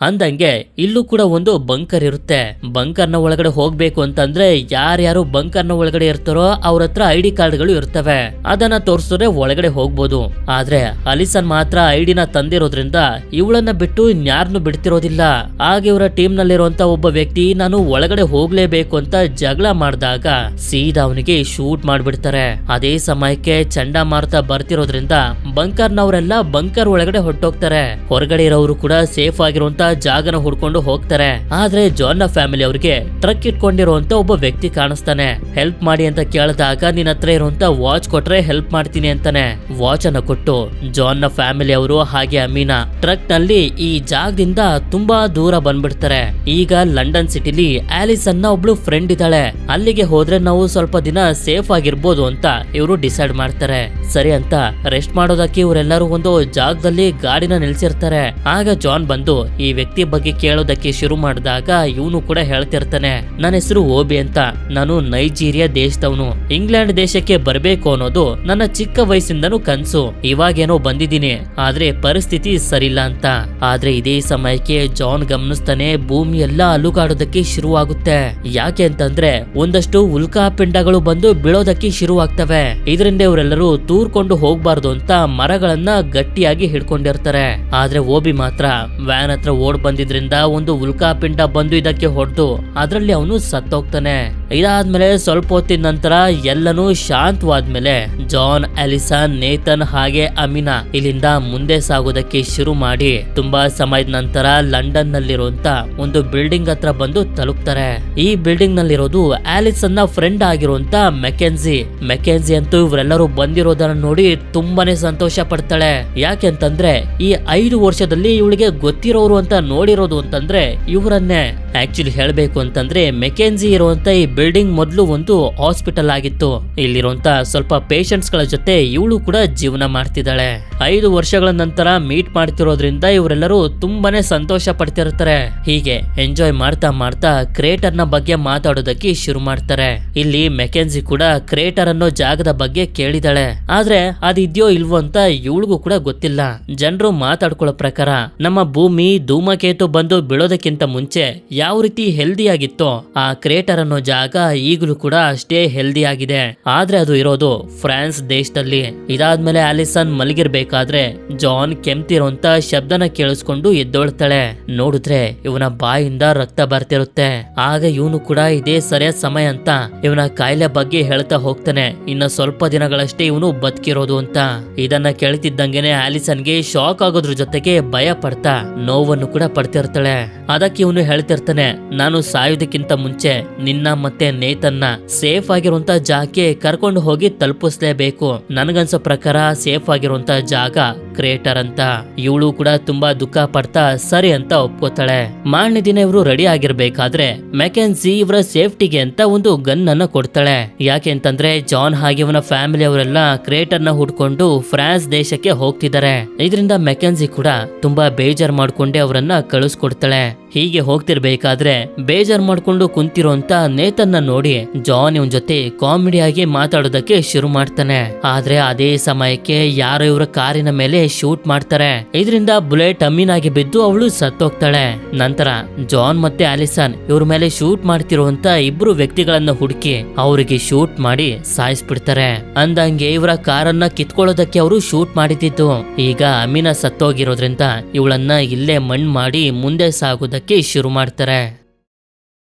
ಅಂದಂಗೆ ಇಲ್ಲೂ ಕೂಡ ಒಂದು ಬಂಕರ್ ಇರುತ್ತೆ. ಬಂಕರ್ನ ಒಳಗಡೆ ಹೋಗ್ಬೇಕು ಅಂತಂದ್ರೆ ಯಾರ್ಯಾರು ಬಂಕರ್ನ ಒಳಗಡೆ ಇರ್ತಾರೋ ಅವ್ರ ಹತ್ರ ಐಡಿ ಕಾರ್ಡ್ಗಳು ಇರ್ತವೆ. ಅದನ್ನ ತೋರಿಸಿದ್ರೆ ಒಳಗಡೆ ಹೋಗ್ಬೋದು. ಆದ್ರೆ ಅಲಿಸನ್ ಮಾತ್ರ ಐಡಿನ ತಂದಿರೋದ್ರಿಂದ ಇವಳನ್ನ ಬಿಟ್ಟು ಇನ್ಯಾರನ್ನು ಬಿಡ್ತಿರೋದಿಲ್ಲ. ಆಗ ಇವರ ಟೀಮ್ ನಲ್ಲಿರುವಂತ ಒಬ್ಬ ವ್ಯಕ್ತಿ ನಾನು ಒಳಗಡೆ ಹೋಗ್ಲೇಬೇಕು ಅಂತ ಜಗಳ ಮಾಡಿದಾಗ ಸೀದಾ ಅವನಿಗೆ ಶೂಟ್ ಮಾಡ್ಬಿಡ್ತಾರೆ. ಅದೇ ಸಮಯಕ್ಕೆ ಚಂಡಮಾರುತ ಬರ್ತಿರೋದ್ರಿಂದ ಬಂಕರ್ನವರೆಲ್ಲ ಬಂಕರ್ ಒಳಗಡೆ ಹೊರಟೋಗ್ತಾರೆ. ಹೊರಗಡೆ ಇರೋರು ಕೂಡ ಸೇಫ್ ಆಗಿರುವಂತ ಜಾಗನ ಹುಡ್ಕೊಂಡು ಹೋಗ್ತಾರೆ. ಆದ್ರೆ ಜಾನ್ ನ ಫ್ಯಾಮಿಲಿ ಅವ್ರಿಗೆ ಟ್ರಕ್ ಇಟ್ಕೊಂಡಿರುವಂತ ಒಬ್ಬ ವ್ಯಕ್ತಿ ಕಾಣಿಸ್ತಾನೆ. ಹೆಲ್ಪ್ ಮಾಡಿ ಅಂತ ಕೇಳಿದಾಗ ನಿನ್ನ ಹತ್ರ ಇರುವಂತ ವಾಚ್ ಕೊಟ್ರೆ ಹೆಲ್ಪ್ ಮಾಡ್ತೀನಿ ಅಂತಾನೆ. ವಾಚ್ ಅನ್ನ ಕೊಟ್ಟು ಜಾನ್ ನ ಫ್ಯಾಮಿಲಿ ಅವರು ಹಾಗೆ ಅಮೀನಾ ಟ್ರಕ್ ನಲ್ಲಿ ಈ ಜಾಗದಿಂದ ತುಂಬಾ ದೂರ ಬಂದ್ಬಿಡ್ತಾರೆ. ಈಗ ಲಂಡನ್ ಸಿಟಿಲಿ ಆಲಿಸನ್ ನ ಒಬ್ಳು ಫ್ರೆಂಡ್ ಇದ್ದಾಳೆ. ಅಲ್ಲಿಗೆ ಹೋದ್ರೆ ನಾವು ಸ್ವಲ್ಪ ದಿನ ಸೇಫ್ ಆಗಿರ್ಬೋದು ಅಂತ ಇವರು ಡಿಸೈಡ್ ಮಾಡ್ತಾರೆ. ಸರಿ ಅಂತ ರೆಸ್ಟ್ ಮಾಡೋದಕ್ಕೆ ಇವರೆಲ್ಲರೂ ಒಂದು ಜಾಗದಲ್ಲಿ ಗಾಡಿನ ನಿಲ್ಸಿರ್ತಾರೆ. ಆಗ ಜಾನ್ ಬಂದು ಈ ವ್ಯಕ್ತಿ ಬಗ್ಗೆ ಕೇಳೋದಕ್ಕೆ ಶುರು ಮಾಡಿದಾಗ ಇವನು ಕೂಡ ಹೇಳ್ತಿರ್ತಾನೆ, ನನ್ನ ಹೆಸರು ಓಬಿ ಅಂತ, ನಾನು ನೈಜೀರಿಯಾ ದೇಶದವನು. ಇಂಗ್ಲೆಂಡ್ ದೇಶಕ್ಕೆ ಬರ್ಬೇಕು ಅನ್ನೋದು ನನ್ನ ಚಿಕ್ಕ ವಯಸ್ಸಿಂದನೂ ಕನ್ಸು. ಇವಾಗೇನೋ ಬಂದಿದ್ದೀನಿ, ಆದ್ರೆ ಪರಿಸ್ಥಿತಿ ಸರಿಲ್ಲ ಅಂತ. ಆದ್ರೆ ಇದೇ ಸಮಯಕ್ಕೆ ಜಾನ್ ಗಮನಿಸ್ತಾನೆ ಭೂಮಿ ಎಲ್ಲ ಅಲುಗಾಡೋದಕ್ಕೆ ಶುರುವಾಗುತ್ತೆ. ಯಾಕೆ ಅಂತಂದ್ರೆ ಒಂದಷ್ಟು ಉಲ್ಕಾಪಿಂಡಗಳು ಬಂದು ಬೀಳೋದಕ್ಕೆ ಶುರುವಾಗ್ತವೆ. ಇದರಿಂದ ಇವರೆಲ್ಲರೂ ತೂರ್ಕೊಂಡು ಹೋಗ್ಬಾರ್ದು ಅಂತ ಮರಗಳನ್ನ ಗಟ್ಟಿಯಾಗಿ ಹಿಡ್ಕೊಂಡಿರ್ತಾರೆ. ಆದ್ರೆ ಓಬಿ ಮಾತ್ರ ವ್ಯಾನ್ ಹತ್ರ ಓಡ್ ಬಂದಿದ್ರಿಂದ ಒಂದು ಉಲ್ಕಾಪಿಂಡ ಬಂದು ಇದಕ್ಕೆ ಹೊಡೆದು ಅದರಲ್ಲಿ ಅವನು ಸತ್ತೋಗ್ತಾನೆ. ಇದಾದ್ಮೇಲೆ ಸ್ವಲ್ಪ ಹೊತ್ತಿನ ನಂತರ ಎಲ್ಲನೂ ಶಾಂತವಾದ್ಮೇಲೆ ಜಾನ್, ಅಲಿಸನ್, ನೇತನ್ ಹಾಗೆ ಅಮೀನಾ ಇಲ್ಲಿಂದ ಮುಂದೆ ಸಾಗೋದಕ್ಕೆ ಶುರು ಮಾಡಿ ತುಂಬಾ ಸಮಯದ ನಂತರ ಲಂಡನ್ ನಲ್ಲಿರುವಂತ ಒಂದು ಬಿಲ್ಡಿಂಗ್ ಹತ್ರ ಬಂದು ತಲುಪ್ತಾರೆ. ಈ ಬಿಲ್ಡಿಂಗ್ ನಲ್ಲಿರೋದು ಆಲಿಸನ್ ನ ಫ್ರೆಂಡ್ ಆಗಿರುವಂತ ಮೆಕೆನ್ಸಿ ಅಂತೂ ಇವರೆಲ್ಲರೂ ಬಂದಿರೋದನ್ನ ನೋಡಿ ತುಂಬಾನೇ ಸಂತೋಷ ಪಡ್ತಾಳೆ. ಯಾಕೆಂತಂದ್ರೆ ಈ 5 ವರ್ಷದಲ್ಲಿ ಇವಳಿಗೆ ಗೊತ್ತಿರೋರು ಅಂತ ನೋಡಿರೋದು ಅಂತಂದ್ರೆ ಇವರನ್ನೇ. ಆಕ್ಚುಲಿ ಹೇಳ್ಬೇಕು ಅಂತಂದ್ರೆ ಮೆಕೆನ್ಸಿ ಇರುವಂತ ಈ ಬಿಲ್ಡಿಂಗ್ ಮೊದಲು ಒಂದು ಹಾಸ್ಪಿಟಲ್ ಆಗಿತ್ತು. ಇಲ್ಲಿರುವಂತ ಸ್ವಲ್ಪ ಪೇಷಂಟ್ಸ್ ಗಳ ಜೊತೆ ಇವಳು ಕೂಡ ಜೀವನ ಮಾಡ್ತಿದ್ದಾಳೆ. 5 ವರ್ಷಗಳ ನಂತರ ಮೀಟ್ ಮಾಡ್ತಿರೋದ್ರಿಂದ ಇವರೆಲ್ಲರೂ ತುಂಬಾನೇ ಸಂತೋಷ ಪಡ್ತಿರ್ತಾರೆ. ಹೀಗೆ ಎಂಜಾಯ್ ಮಾಡ್ತಾ ಮಾಡ್ತಾ ಕ್ರೇಟರ್ ನ ಬಗ್ಗೆ ಮಾತಾಡೋದಕ್ಕೆ ಶುರು ಮಾಡ್ತಾರೆ. ಇಲ್ಲಿ ಮೆಕೆನ್ಸಿ ಕೂಡ ಕ್ರೇಟರ್ ಅನ್ನೋ ಜಾಗದ ಬಗ್ಗೆ ಕೇಳಿದಾಳೆ. ಆದ್ರೆ ಅದಿದ್ಯೋ ಇಲ್ವೋ ಅಂತ ಇವಳಿಗೂ ಕೂಡ ಗೊತ್ತಿಲ್ಲ. ಜನರು ಮಾತಾಡ್ಕೊಳ್ಳೋ ಪ್ರಕಾರ ನಮ್ಮ ಭೂಮಿ ಧೂಮಕೇತು ಬಂದು ಬೀಳೋದಕ್ಕಿಂತ ಮುಂಚೆ ಯಾವ ರೀತಿ ಹೆಲ್ದಿ ಆಗಿತ್ತೋ ಆ ಕ್ರೇಟರ್ ಅನ್ನೋ ಜಾಗ ಈಗಲೂ ಕೂಡ ಅಷ್ಟೇ ಹೆಲ್ದಿ ಆಗಿದೆ. ಆದ್ರೆ ಅದು ಇರೋದು ಫ್ರಾನ್ಸ್ ದೇಶದಲ್ಲಿ. ಇದಾದ್ಮೇಲೆ ಆಲಿಸನ್ ಮಲಗಿರ್ಬೇಕಾದ್ರೆ ಜಾನ್ ಕೆಮ್ತಿರೋಂತ ಶಬ್ದನ ಕೇಳಿಸ್ಕೊಂಡು ಎದ್ದೊಳ್ತಾಳೆ. ನೋಡಿದ್ರೆ ಇವನ ಬಾಯಿಂದ ರಕ್ತ ಬರ್ತಿರುತ್ತೆ. ಆಗ ಇವನು ಕೂಡ ಇದೇ ಸರಿಯಾದ ಸಮಯ ಅಂತ ಇವನ ಕಾಯಿಲೆ ಬಗ್ಗೆ ಹೇಳ್ತಾ ಹೋಗ್ತಾನೆ. ಇನ್ನ ಸ್ವಲ್ಪ ದಿನಗಳಷ್ಟೇ ಇವನು ಬದುಕಿರೋದು ಅಂತ. ಇದನ್ನ ಕೇಳ್ತಿದ್ದಂಗೆನೆ ಆಲಿಸನ್ಗೆ ಶಾಕ್ ಆಗೋದ್ರ ಜೊತೆಗೆ ಭಯ ಪಡ್ತಾ ನೋವನ್ನು ಕೂಡ ಪಡ್ತಿರ್ತಾಳೆ. ಅದಕ್ಕೆ ಇವನು ಹೇಳ್ತಿರ್ತಾನೆ, ನಾನು ಸಾಯೋದಕ್ಕಿಂತ ಮುಂಚೆ ನಿನ್ನ ಮತ್ತೆ ನೇತನ್ನ ಸೇಫ್ ಆಗಿರುವಂತ ಜಾಗಕ್ಕೆ ಕರ್ಕೊಂಡು ಹೋಗಿ ತಲುಪಿಸ್ಲೇಬೇಕು. ನನಗನ್ಸೋ ಪ್ರಕಾರ ಸೇಫ್ ಆಗಿರುವಂತ ಜಾಗ ಕ್ರೇಟರ್ ಅಂತ. ಇವಳು ಕೂಡ ತುಂಬಾ ದುಃಖ ಪಡ್ತಾ ಸರಿ ಅಂತ ಒಪ್ಕೋತಾಳೆ. ಮಾರನೇ ದಿನ ಇವರು ರೆಡಿ ಆಗಿರ್ಬೇಕಾದ್ರೆ ಮೆಕೆನ್ಸಿ ಇವರ ಸೇಫ್ಟಿಗೆ ಅಂತ ಒಂದು ಗನ್ ಅನ್ನ ಕೊಡ್ತಾಳೆ. ಯಾಕೆ ಅಂತಂದ್ರೆ ಜಾನ್ ಹಾಗೆ ಇವನ ಫ್ಯಾಮಿಲಿ ಅವರೆಲ್ಲ ಕ್ರೇಟರ್ ನ ಹುಡ್ಕೊಂಡು ಫ್ರಾನ್ಸ್ ದೇಶಕ್ಕೆ ಹೋಗ್ತಿದ್ದಾರೆ. ಇದರಿಂದ ಮೆಕೆನ್ಸಿ ಕೂಡ ತುಂಬಾ ಬೇಜಾರ್ ಮಾಡ್ಕೊಂಡೆ ಅವರನ್ನ ಕಳಿಸ್ಕೊಡ್ತಾಳೆ. ಹೀಗೆ ಹೋಗ್ತಿರ್ಬೇಕಾದ್ರೆ ಬೇಜಾರ್ ಮಾಡ್ಕೊಂಡು ಕುಂತಿರೋಂತ ನೇತನ್ನ ನೋಡಿ ಜಾನ್ ಇವನ್ ಜೊತೆ ಕಾಮಿಡಿಯಾಗಿ ಮಾತಾಡೋದಕ್ಕೆ ಶುರು ಮಾಡ್ತಾನೆ. ಆದ್ರೆ ಅದೇ ಸಮಯಕ್ಕೆ ಯಾರೋ ಇವರ ಕಾರಿನ ಮೇಲೆ ಶೂಟ್ ಮಾಡ್ತಾರೆ. ಇದರಿಂದ ಬುಲೆಟ್ ಅಮ್ಮೀನಾಗಿ ಬಿದ್ದು ಅವಳು ಸತ್ತೋಗ್ತಾಳೆ. ನಂತರ ಜಾನ್ ಮತ್ತೆ ಆಲಿಸನ್ ಇವ್ರ ಮೇಲೆ ಶೂಟ್ ಮಾಡ್ತಿರುವಂತ ಇಬ್ರು ವ್ಯಕ್ತಿಗಳನ್ನ ಹುಡುಕಿ ಅವರಿಗೆ ಶೂಟ್ ಮಾಡಿ ಸಾಯಿಸ್ಬಿಡ್ತಾರೆ. ಅಂದಂಗೆ ಇವರ ಕಾರನ್ನ ಕಿತ್ಕೊಳ್ಳೋದಕ್ಕೆ ಅವರು ಶೂಟ್ ಮಾಡಿದ್ದು. ಈಗ ಅಮೀನ ಸತ್ತೋಗಿರೋದ್ರಿಂದ ಇವಳನ್ನ ಇಲ್ಲೇ ಮಣ್ಣು ಮಾಡಿ ಮುಂದೆ ಸಾಗೋದಕ್ಕೆ ಶುರು ಮಾಡ್ತಾರೆ.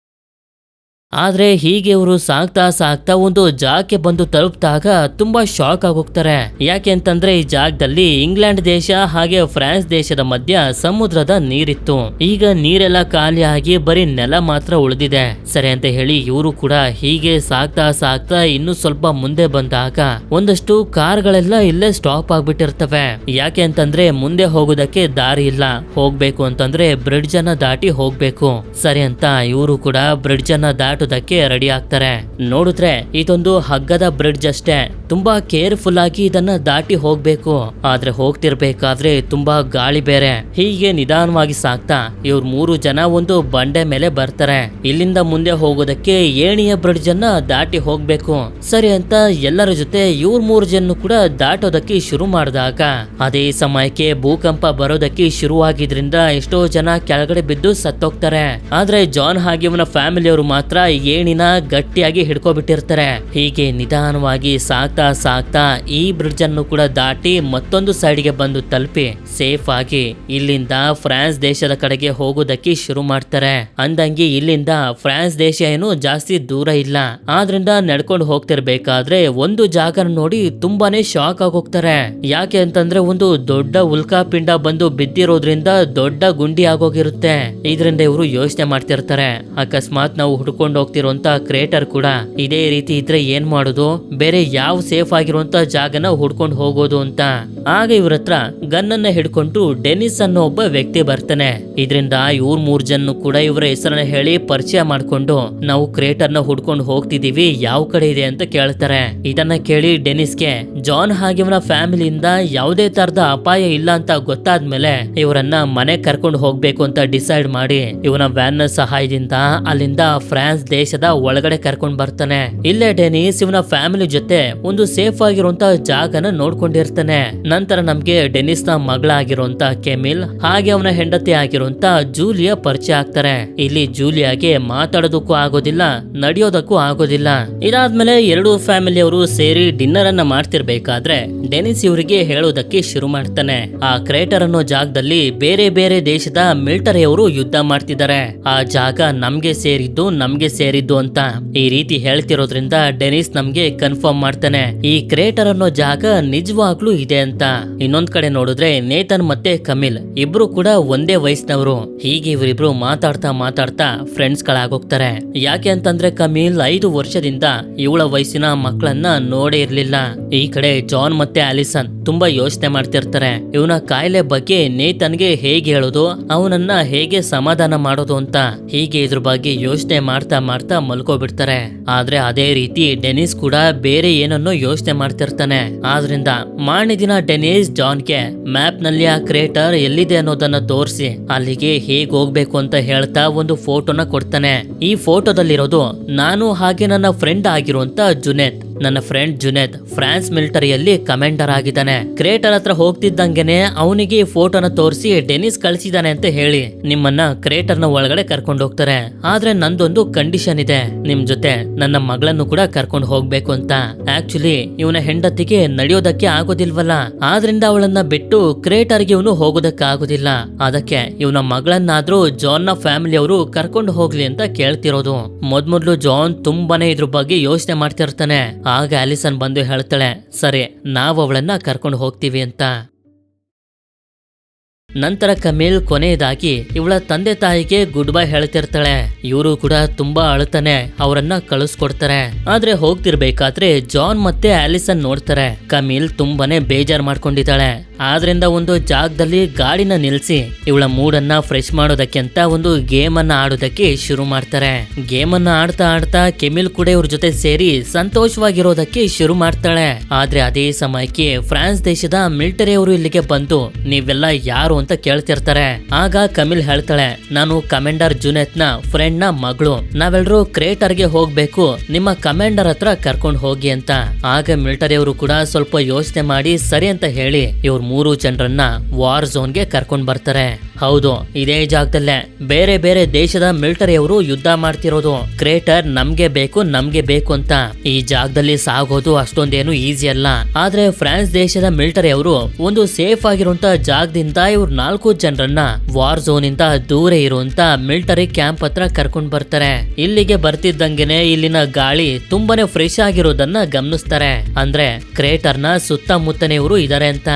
ಆದ್ರೆ ಹೀಗೆ ಇವರು ಸಾಗ್ತಾ ಸಾಗ್ತಾ ಒಂದು ಜಾಗಕ್ಕೆ ಬಂದು ತಲುಪಿದಾಗ ತುಂಬಾ ಶಾಕ್ ಆಗೋಗ್ತಾರೆ. ಯಾಕೆ ಅಂತಂದ್ರೆ ಈ ಜಾಗದಲ್ಲಿ ಇಂಗ್ಲೆಂಡ್ ದೇಶ ಹಾಗೆ ಫ್ರಾನ್ಸ್ ದೇಶದ ಮಧ್ಯ ಸಮುದ್ರದ ನೀರಿತ್ತು. ಈಗ ನೀರೆಲ್ಲ ಖಾಲಿ ಆಗಿ ಬರೀ ನೆಲ ಮಾತ್ರ ಉಳಿದಿದೆ. ಸರಿ ಅಂತ ಹೇಳಿ ಇವರು ಕೂಡ ಹೀಗೆ ಸಾಗ್ತಾ ಸಾಗ್ತಾ ಇನ್ನು ಸ್ವಲ್ಪ ಮುಂದೆ ಬಂದಾಗ ಒಂದಷ್ಟು ಕಾರ್ಗಳೆಲ್ಲ ಇಲ್ಲೇ ಸ್ಟಾಪ್ ಆಗ್ಬಿಟ್ಟಿರ್ತವೆ. ಯಾಕೆ ಅಂತಂದ್ರೆ ಮುಂದೆ ಹೋಗೋದಕ್ಕೆ ದಾರಿ ಇಲ್ಲ. ಹೋಗ್ಬೇಕು ಅಂತಂದ್ರೆ ಬ್ರಿಡ್ಜ್ ಅನ್ನ ದಾಟಿ ಹೋಗ್ಬೇಕು. ಸರಿ ಅಂತ ಇವರು ಕೂಡ ಬ್ರಿಡ್ಜ್ ಅನ್ನ ದಾಟೋದಕ್ಕೆ ರೆಡಿ ಆಗ್ತಾರೆ. ನೋಡಿದ್ರೆ ಇದೊಂದು ಹಗ್ಗದ ಬ್ರಿಡ್ಜ್ ಅಷ್ಟೇ. ತುಂಬಾ ಕೇರ್ಫುಲ್ ಆಗಿ ಇದನ್ನ ದಾಟಿ ಹೋಗ್ಬೇಕು. ಆದ್ರೆ ಹೋಗ್ತಿರ್ಬೇಕಾದ್ರೆ ತುಂಬಾ ಗಾಳಿ ಬೇರೆ. ಹೀಗೆ ನಿಧಾನವಾಗಿ ಸಾಕ್ತಾ ಇವ್ರು 3 ಜನ ಒಂದು ಬಂಡೆ ಮೇಲೆ ಬರ್ತಾರೆ. ಇಲ್ಲಿಂದ ಮುಂದೆ ಹೋಗೋದಕ್ಕೆ ಏಣಿಯ ಬ್ರಿಡ್ಜ್ ಅನ್ನ ದಾಟಿ ಹೋಗ್ಬೇಕು. ಸರಿ ಅಂತ ಎಲ್ಲರ ಜೊತೆ ಇವ್ರ 3 ಜನ ಕೂಡ ದಾಟೋದಕ್ಕೆ ಶುರು ಮಾಡಿದಾಗ ಅದೇ ಸಮಯಕ್ಕೆ ಭೂಕಂಪ ಬರೋದಕ್ಕೆ ಶುರುವಾಗಿದ್ರಿಂದ ಎಷ್ಟೋ ಜನ ಕೆಳಗಡೆ ಬಿದ್ದು ಸತ್ತೋಗ್ತಾರೆ. ಆದ್ರೆ ಜಾನ್ ಹಾಗೆ ಇವನ ಫ್ಯಾಮಿಲಿಯವರು ಮಾತ್ರ ಏಣಿನ ಗಟ್ಟಿಯಾಗಿ ಹಿಡ್ಕೊಬಿಟ್ಟಿರ್ತಾರೆ. ಹೀಗೆ ನಿಧಾನವಾಗಿ ಸಾಕ್ತಾ ಸಾಕ್ತಾ ಈ ಬ್ರಿಡ್ಜ್ ಅನ್ನು ಕೂಡ ದಾಟಿ ಮತ್ತೊಂದು ಸೈಡ್ಗೆ ಬಂದು ತಲುಪಿ ಸೇಫ್ ಆಗಿ ಇಲ್ಲಿಂದ ಫ್ರಾನ್ಸ್ ದೇಶದ ಕಡೆಗೆ ಹೋಗೋದಕ್ಕೆ ಶುರು ಮಾಡ್ತಾರೆ. ಅಂದಂಗೆ ಇಲ್ಲಿಂದ ಫ್ರಾನ್ಸ್ ದೇಶ ಏನು ಜಾಸ್ತಿ ದೂರ ಇಲ್ಲ. ಆದ್ರಿಂದ ನಡ್ಕೊಂಡು ಹೋಗ್ತಿರ್ಬೇಕಾದ್ರೆ ಒಂದು ಜಾಗ ನೋಡಿ ತುಂಬಾನೇ ಶಾಕ್ ಆಗೋಗ್ತಾರೆ. ಯಾಕೆ ಅಂತಂದ್ರೆ ಒಂದು ದೊಡ್ಡ ಉಲ್ಕಾಪಿಂಡ ಬಂದು ಬಿದ್ದಿರೋದ್ರಿಂದ ದೊಡ್ಡ ಗುಂಡಿ ಆಗೋಗಿರುತ್ತೆ. ಇದರಿಂದ ಇವರು ಯೋಚನೆ ಮಾಡ್ತಿರ್ತಾರೆ, ಅಕಸ್ಮಾತ್ ನಾವು ಹುಡ್ಕೊಂಡು ಹೋಗ್ತಿರುವಂತ ಕ್ರೇಟರ್ ಕೂಡ ಇದೇ ರೀತಿ ಇದ್ರೆ ಏನ್ ಮಾಡೋದು, ಬೇರೆ ಯಾವ ಸೇಫ್ ಆಗಿರುವಂತ ಜಾಗನ ಹುಡ್ಕೊಂಡು ಹೋಗೋದು ಅಂತ. ಆಗ ಇವ್ರ ಹತ್ರ ಗನ್ನನ್ನ ಹಿಡ್ಕೊಂಡು ಡೆನಿಸ್ ಅನ್ನೋ ಒಬ್ಬ ವ್ಯಕ್ತಿ ಬರ್ತಾನೆ. ಇದರಿಂದ ಇವ್ರ 3 ಜನ ಕೂಡ ಇವರ ಹೆಸರನ್ನ ಹೇಳಿ ಪರಿಚಯ ಮಾಡ್ಕೊಂಡು ನಾವು ಕ್ರೇಟರ್ ನ ಹುಡ್ಕೊಂಡು ಹೋಗ್ತಿದೀವಿ, ಯಾವ ಕಡೆ ಇದೆ ಅಂತ ಕೇಳ್ತಾರೆ. ಇದನ್ನ ಕೇಳಿ ಡೆನಿಸ್ಗೆ ಜಾನ್ ಹಾಗೆ ಇವನ ಫ್ಯಾಮಿಲಿಯಿಂದ ಯಾವುದೇ ತರದ ಅಪಾಯ ಇಲ್ಲ ಅಂತ ಗೊತ್ತಾದ್ಮೇಲೆ ಇವರನ್ನ ಮನೆ ಕರ್ಕೊಂಡು ಹೋಗ್ಬೇಕು ಅಂತ ಡಿಸೈಡ್ ಮಾಡಿ ಇವನ ವ್ಯಾನ್ ನ ಸಹಾಯದಿಂದ ಅಲ್ಲಿಂದ ಫ್ರಾನ್ಸ್ ದೇಶದ ಒಳಗಡೆ ಕರ್ಕೊಂಡ್ ಬರ್ತಾನೆ. ಇಲ್ಲೇ ಡೆನಿಸ್ ಇವನ ಫ್ಯಾಮಿಲಿ ಜೊತೆ ಒಂದು ಸೇಫ್ ಆಗಿರುವಂತ ಜಾಗನ ನೋಡ್ಕೊಂಡಿರ್ತಾನೆ. ನಂತರ ನಮ್ಗೆ ಡೆನಿಸ್ ನ ಮಗಳಾಗಿರುವಂತ ಕೆಮಿಲ್ ಹಾಗೆ ಅವನ ಹೆಂಡತಿ ಆಗಿರುವಂತ ಜೂಲಿಯಾ ಪರಿಚಯ ಆಗ್ತಾರೆ. ಇಲ್ಲಿ ಜೂಲಿಯಾಗೆ ಮಾತಾಡೋದಕ್ಕೂ ಆಗೋದಿಲ್ಲ, ನಡೆಯೋದಕ್ಕೂ ಆಗೋದಿಲ್ಲ. ಇದಾದ್ಮೇಲೆ 2 ಫ್ಯಾಮಿಲಿಯವರು ಸೇರಿ ಡಿನ್ನರ್ ಅನ್ನ ಮಾಡ್ತಿರ್ಬೇಕಾದ್ರೆ ಡೆನಿಸ್ ಇವರಿಗೆ ಹೇಳೋದಕ್ಕೆ ಶುರು ಮಾಡ್ತಾನೆ. ಆ ಕ್ರೇಟರ್ ಅನ್ನೋ ಜಾಗದಲ್ಲಿ ಬೇರೆ ಬೇರೆ ದೇಶದ ಮಿಲಿಟರಿಯವರು ಯುದ್ಧ ಮಾಡ್ತಿದ್ದಾರೆ. ಆ ಜಾಗ ನಮ್ಗೆ ಸೇರಿದ್ದು ಅಂತ ಈ ರೀತಿ ಹೇಳ್ತಿರೋದ್ರಿಂದ ಡೆನಿಸ್ ನಮ್ಗೆ ಕನ್ಫರ್ಮ್ ಮಾಡ್ತಾನೆ ಈ ಕ್ರೇಟರ್ ಅನ್ನೋ ಜಾಗ ನಿಜವಾಗ್ಲೂ ಇದೆ ಅಂತ. ಇನ್ನೊಂದ್ ಕಡೆ ನೋಡಿದ್ರೆ ನೇತನ್ ಮತ್ತೆ ಕಮಿಲ್ ಇಬ್ರು ಕೂಡ ಒಂದೇ ವಯಸ್ಸಿನವರು. ಹೀಗೆ ಇವರಿಬ್ರು ಮಾತಾಡ್ತಾ ಫ್ರೆಂಡ್ಸ್ ಗಳಾಗೋಗ್ತಾರೆ. ಯಾಕೆ ಅಂತಂದ್ರೆ ಕಮಿಲ್ 5 ವರ್ಷದಿಂದ ಇವಳ ವಯಸ್ಸಿನ ಮಕ್ಕಳನ್ನ ನೋಡೇ ಇರ್ಲಿಲ್ಲ. ಈ ಕಡೆ ಜಾನ್ ಮತ್ತೆ ಆಲಿಸನ್ ತುಂಬಾ ಯೋಚನೆ ಮಾಡ್ತಿರ್ತಾರೆ. ಇವನ ಕಾಯಿಲೆ ಬಗ್ಗೆ ನೇತನ್ಗೆ ಹೇಗೆ ಹೇಳೋದು, ಅವನನ್ನ ಹೇಗೆ ಸಮಾಧಾನ ಮಾಡೋದು ಅಂತ. ಹೀಗೆ ಇದ್ರ ಬಗ್ಗೆ ಯೋಚನೆ ಮಾಡ್ತಾ ಮಾಡ್ತಾ ಮಲ್ಕೋಬಿಡ್ತಾರೆ. ಆದ್ರೆ ಅದೇ ರೀತಿ ಡೆನಿಸ್ ಕೂಡ ಬೇರೆ ಏನನ್ನೋ ಯೋಚನೆ ಮಾಡ್ತಿರ್ತಾನೆ. ಆದ್ರಿಂದ ಮಾರನೇ ದಿನ ಡೆನಿಸ್ ಜಾನ್ಗೆ ಮ್ಯಾಪ್ ನಲ್ಲಿ ಆ ಕ್ರೇಟರ್ ಎಲ್ಲಿದೆ ಅನ್ನೋದನ್ನ ತೋರಿಸಿ ಅಲ್ಲಿಗೆ ಹೇಗ್ ಹೋಗ್ಬೇಕು ಅಂತ ಹೇಳ್ತಾ ಒಂದು ಫೋಟೋನ ಕೊಡ್ತಾನೆ. ಈ ಫೋಟೋದಲ್ಲಿರೋದು ನಾನು ಹಾಗೆ ನನ್ನ ಫ್ರೆಂಡ್ ಆಗಿರುವಂತ ಜುನೇದ್. ನನ್ನ ಫ್ರೆಂಡ್ ಜುನೇದ್ ಫ್ರಾನ್ಸ್ ಮಿಲಿಟರಿಯಲ್ಲಿ ಕಮಾಂಡರ್ ಆಗಿದ್ದಾನೆ. ಕ್ರೇಟರ್ ಹತ್ರ ಹೋಗ್ತಿದ್ದಂಗೆನೆ ಅವನಿಗೆ ಈ ಫೋಟೋನ ತೋರಿಸಿ ಡೆನಿಸ್ ಕಳಿಸಿದಾನೆ ಅಂತ ಹೇಳಿ ನಿಮ್ಮನ್ನ ಕ್ರೇಟರ್ ನ ಒಳಗಡೆ ಕರ್ಕೊಂಡು ಹೋಗ್ತಾರೆ. ಆದ್ರೆ ನಂದೊಂದು ಕಂಡೀಷನ್ ಇದೆ, ನಿಮ್ ಜೊತೆ ನನ್ನ ಮಗಳನ್ನು ಕೂಡ ಕರ್ಕೊಂಡು ಹೋಗ್ಬೇಕು ಅಂತ. ಆಕ್ಚುಲಿ ಇವನ ಹೆಂಡತಿಗೆ ನಡೆಯೋದಕ್ಕೆ ಆಗೋದಿಲ್ವಲ್ಲ, ಆದ್ರಿಂದ ಅವಳನ್ನ ಬಿಟ್ಟು ಕ್ರೇಟರ್ಗೆ ಇವನು ಹೋಗೋದಕ್ಕೆ ಆಗೋದಿಲ್ಲ. ಅದಕ್ಕೆ ಇವನ ಮಗಳನ್ನಾದ್ರೂ ಜಾನ್ ನ ಫ್ಯಾಮಿಲಿ ಅವರು ಕರ್ಕೊಂಡು ಹೋಗ್ಲಿ ಅಂತ ಕೇಳ್ತಿರೋದು. ಮೊದ್ಲು ಜಾನ್ ತುಂಬಾನೇ ಇದ್ರ ಬಗ್ಗೆ ಯೋಚನೆ ಮಾಡ್ತಿರ್ತಾನೆ. ಆಗ ಆಲಿಸನ್ ಬಂದು ಹೇಳ್ತಾಳೆ, ಸರಿ ನಾವು ಅವಳನ್ನ ಕರ್ಕೊಂಡು ಹೋಗ್ತೀವಿ ಅಂತ. ನಂತರ ಕಮೀಲ್ ಕೊನೆಯದಾಗಿ ಇವಳ ತಂದೆ ತಾಯಿಗೆ ಗುಡ್ ಬೈ ಹೇಳ್ತಿರ್ತಾಳೆ. ಇವರು ಕೂಡ ತುಂಬಾ ಅಳ್ತಾನೆ ಅವರನ್ನ ಕಳಿಸ್ಕೊಡ್ತಾರೆ. ಆದ್ರೆ ಹೋಗ್ತಿರ್ಬೇಕಾದ್ರೆ ಜಾನ್ ಮತ್ತೆ ಆಲಿಸನ್ ನೋಡ್ತಾರೆ. ಕಮೀಲ್ ತುಂಬಾನೇ ಬೇಜಾರ್ ಮಾಡ್ಕೊಂಡಿದ್ದಾಳೆ. ಆದ್ರಿಂದ ಒಂದು ಜಾಗದಲ್ಲಿ ಗಾಡಿನ ನಿಲ್ಸಿ ಇವಳ ಮೂಡನ್ನ ಫ್ರೆಶ್ ಮಾಡೋದಕ್ಕೆ ಅಂತ ಒಂದು ಗೇಮ್ ಅನ್ನ ಆಡೋದಕ್ಕೆ ಶುರು ಮಾಡ್ತಾರೆ. ಗೇಮ್ ಅನ್ನ ಆಡ್ತಾ ಆಡ್ತಾ ಕೆಮಿಲ್ ಕೂಡ ಇವ್ರ ಜೊತೆ ಸೇರಿ ಸಂತೋಷವಾಗಿರೋದಕ್ಕೆ ಶುರು ಮಾಡ್ತಾಳೆ. ಆದ್ರೆ ಅದೇ ಸಮಯಕ್ಕೆ ಫ್ರಾನ್ಸ್ ದೇಶದ ಮಿಲಿಟರಿ ಅವರು ಇಲ್ಲಿಗೆ ಬಂದು ನೀವೆಲ್ಲ ಯಾರು ಅಂತ ಕೇಳ್ತಿರ್ತಾರೆ. ಆಗ ಕಮಿಲ್ ಹೇಳ್ತಾಳೆ, ನಾನು ಕಮಾಂಡರ್ ಜುನೇತ್ ನ ಫ್ರೆಂಡ್ ನ ಮಗಳು, ನಾವೆಲ್ಲರೂ ಕ್ರೇಟರ್ಗೆ ಹೋಗ್ಬೇಕು, ನಿಮ್ಮ ಕಮಾಂಡರ್ ಹತ್ರ ಕರ್ಕೊಂಡು ಹೋಗಿ ಅಂತ. ಆಗ ಮಿಲಿಟರಿ ಅವರು ಕೂಡ ಸ್ವಲ್ಪ ಯೋಚನೆ ಮಾಡಿ ಸರಿ ಅಂತ ಹೇಳಿ ಇವ್ರ 3 ಜನರನ್ನ ವಾರ್ ಝೋನ್ಗೆ ಕರ್ಕೊಂಡ್ ಬರ್ತಾರೆ. ಹೌದು, ಇದೇ ಜಾಗದಲ್ಲೇ ಬೇರೆ ಬೇರೆ ದೇಶದ ಮಿಲಿಟರಿ ಅವರು ಯುದ್ಧ ಮಾಡ್ತಿರೋದು. ಕ್ರೇಟರ್ ನಮ್ಗೆ ಬೇಕು ಅಂತ. ಈ ಜಾಗದಲ್ಲಿ ಸಾಗೋದು ಅಷ್ಟೊಂದೇನು ಈಸಿ ಅಲ್ಲ. ಆದ್ರೆ ಫ್ರಾನ್ಸ್ ದೇಶದ ಮಿಲಿಟರಿ ಅವರು ಒಂದು ಸೇಫ್ ಆಗಿರುವಂತ ಜಾಗದಿಂದ ಇವ್ರ 4 ಜನರನ್ನ ವಾರ್ ಝೋನ್ ಇಂದ ದೂರ ಇರುವಂತ ಮಿಲಿಟರಿ ಕ್ಯಾಂಪ್ ಹತ್ರ ಕರ್ಕೊಂಡ್ ಬರ್ತಾರೆ. ಇಲ್ಲಿಗೆ ಬರ್ತಿದ್ದಂಗೆನೆ ಇಲ್ಲಿನ ಗಾಳಿ ತುಂಬಾನೇ ಫ್ರೆಶ್ ಆಗಿರೋದನ್ನ ಗಮನಿಸ್ತಾರೆ. ಅಂದ್ರೆ ಕ್ರೇಟರ್ ನ ಸುತ್ತಮುತ್ತನೇ ಇವರು ಇದಾರೆ ಅಂತ.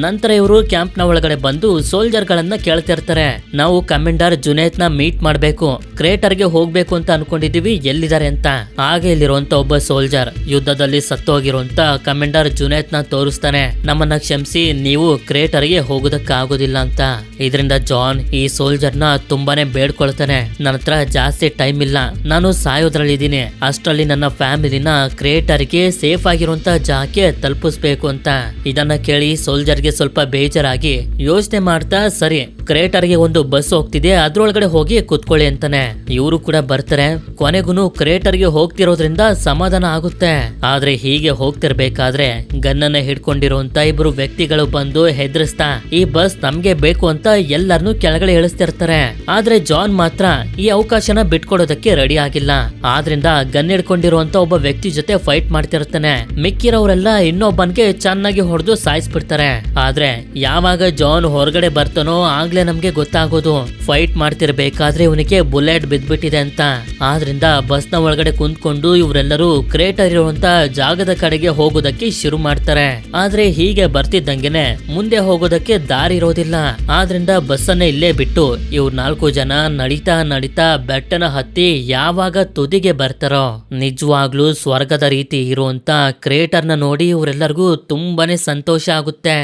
ನಂತರ ಇವರು ಕ್ಯಾಂಪ್ ನ ಒಳಗಡೆ ಬಂದು ಸೋಲ್ಜರ್ ಗಳನ್ನ ಕೇಳ್ತಿರ್ತಾರೆ, ನಾವು ಕಮಾಂಡರ್ ಜುನೇತ್ ನ ಮೀಟ್ ಮಾಡ್ಬೇಕು, ಕ್ರೇಟರ್ ಗೆ ಹೋಗ್ಬೇಕು ಅಂತ ಅನ್ಕೊಂಡಿದೀವಿ, ಎಲ್ಲಿದ್ದಾರೆ ಅಂತ. ಆಗ ಇಲ್ಲಿರುವಂತ ಒಬ್ಬ ಸೋಲ್ಜರ್ ಯುದ್ಧದಲ್ಲಿ ಸತ್ತೋಗಿರುವಂತ ಕಮಾಂಡರ್ ಜುನೇತ್ ನ ತೋರಿಸ್ತಾನೆ. ನಮ್ಮನ್ನ ಕ್ಷಮಿಸಿ, ನೀವು ಕ್ರೇಟರ್ ಗೆ ಹೋಗೋದಕ್ಕೆ ಆಗೋದಿಲ್ಲ ಅಂತ. ಇದರಿಂದ ಜಾನ್ ಈ ಸೋಲ್ಜರ್ ನ ತುಂಬಾನೇ ಬೇಡ್ಕೊಳ್ತಾನೆ, ನನ್ನ ಹತ್ರ ಜಾಸ್ತಿ ಟೈಮ್ ಇಲ್ಲ, ನಾನು ಸಾಯೋದ್ರಲ್ಲಿದ್ದೀನಿ, ಅಷ್ಟರಲ್ಲಿ ನನ್ನ ಫ್ಯಾಮಿಲಿನ ಕ್ರೇಟರ್ ಗೆ ಸೇಫ್ ಆಗಿರುವಂತ ಜಾಗಕ್ಕೆ ತಲುಪಿಸ್ಬೇಕು ಅಂತ. ಇದನ್ನ ಕೇಳಿ ಸೋಲ್ಜರ್ ಗೆ ಸ್ವಲ್ಪ ಬೇಜಾರಾಗಿ ಯೋಚನೆ ಮಾಡ್ತಾ, ಸರಿ ಕ್ರೇಟರ್ ಗೆ ಒಂದು ಬಸ್ ಹೋಗ್ತಿದೆ, ಅದ್ರೊಳಗಡೆ ಹೋಗಿ ಕುತ್ಕೊಳ್ಳಿ ಅಂತಾನೆ. ಇವರು ಕೂಡ ಬರ್ತಾರೆ. ಕೊನೆಗೂ ಕ್ರೇಟರ್ ಗೆ ಹೋಗ್ತಿರೋದ್ರಿಂದ ಸಮಾಧಾನ ಆಗುತ್ತೆ. ಆದ್ರೆ ಹೀಗೆ ಹೋಗ್ತಿರ್ಬೇಕಾದ್ರೆ ಗನ್ನನ್ನ ಹಿಡ್ಕೊಂಡಿರುವಂತ ಇಬ್ರು ವ್ಯಕ್ತಿಗಳು ಬಂದು ಹೆದರಿಸ್ತಾ ಈ ಬಸ್ ನಮ್ಗೆ ಬೇಕು ಅಂತ ಎಲ್ಲರನ್ನು ಕೆಳಗಡೆ ಇಳಿಸ್ತಿರ್ತಾರೆ. ಆದ್ರೆ ಜಾನ್ ಮಾತ್ರ ಈ ಅವಕಾಶನ ಬಿಟ್ಕೊಡೋದಕ್ಕೆ ರೆಡಿ ಆಗಿಲ್ಲ. ಆದ್ರಿಂದ ಗನ್ ಹಿಡ್ಕೊಂಡಿರುವಂತ ಒಬ್ಬ ವ್ಯಕ್ತಿ ಜೊತೆ ಫೈಟ್ ಮಾಡ್ತಿರ್ತಾನೆ. ಮಿಕ್ಕಿರೋರೆಲ್ಲ ಇನ್ನೊಬ್ಬನ್ಗೆ ಚೆನ್ನಾಗಿ ಹೊಡೆದು ಸಾಯಿಸ್ಬಿಡ್ತಾರೆ. ಆದ್ರೆ ಯಾವಾಗ ಜಾನ್ ಹೊರಗಡೆ ಬರ್ತಾನೋ ಆಗ್ಲೇ ನಮ್ಗೆ ಗೊತ್ತಾಗೋದು ಫೈಟ್ ಮಾಡ್ತಿರ್ಬೇಕಾದ್ರೆ ಇವನಿಗೆ ಬುಲೆಟ್ ಬಿದ್ಬಿಟ್ಟಿದೆ ಅಂತ. ಆದ್ರಿಂದ ಬಸ್ ನ ಒಳಗಡೆ ಕುಂತ್ಕೊಂಡು ಇವರೆಲ್ಲರೂ ಕ್ರೇಟರ್ ಇರುವಂತ ಜಾಗದ ಕಡೆಗೆ ಹೋಗೋದಕ್ಕೆ ಶುರು ಮಾಡ್ತಾರೆ. ಆದ್ರೆ ಹೀಗೆ ಬರ್ತಿದ್ದಂಗೆನೆ ಮುಂದೆ ಹೋಗೋದಕ್ಕೆ ದಾರಿ ಇರೋದಿಲ್ಲ. ಆದ್ರಿಂದ ಬಸ್ ಅನ್ನ ಇಲ್ಲೇ ಬಿಟ್ಟು ಇವ್ರು 4 ಜನ ನಡಿತಾ ಬೆಟ್ಟನ ಹತ್ತಿ ಯಾವಾಗ ತುದಿಗೆ ಬರ್ತಾರೋ ನಿಜವಾಗ್ಲೂ ಸ್ವರ್ಗದ ರೀತಿ ಇರುವಂತ ಕ್ರೇಟರ್ ನ ನೋಡಿ ಇವರೆಲ್ಲರಿಗೂ ತುಂಬಾನೇ ಸಂತೋಷ ಆಗುತ್ತೆ.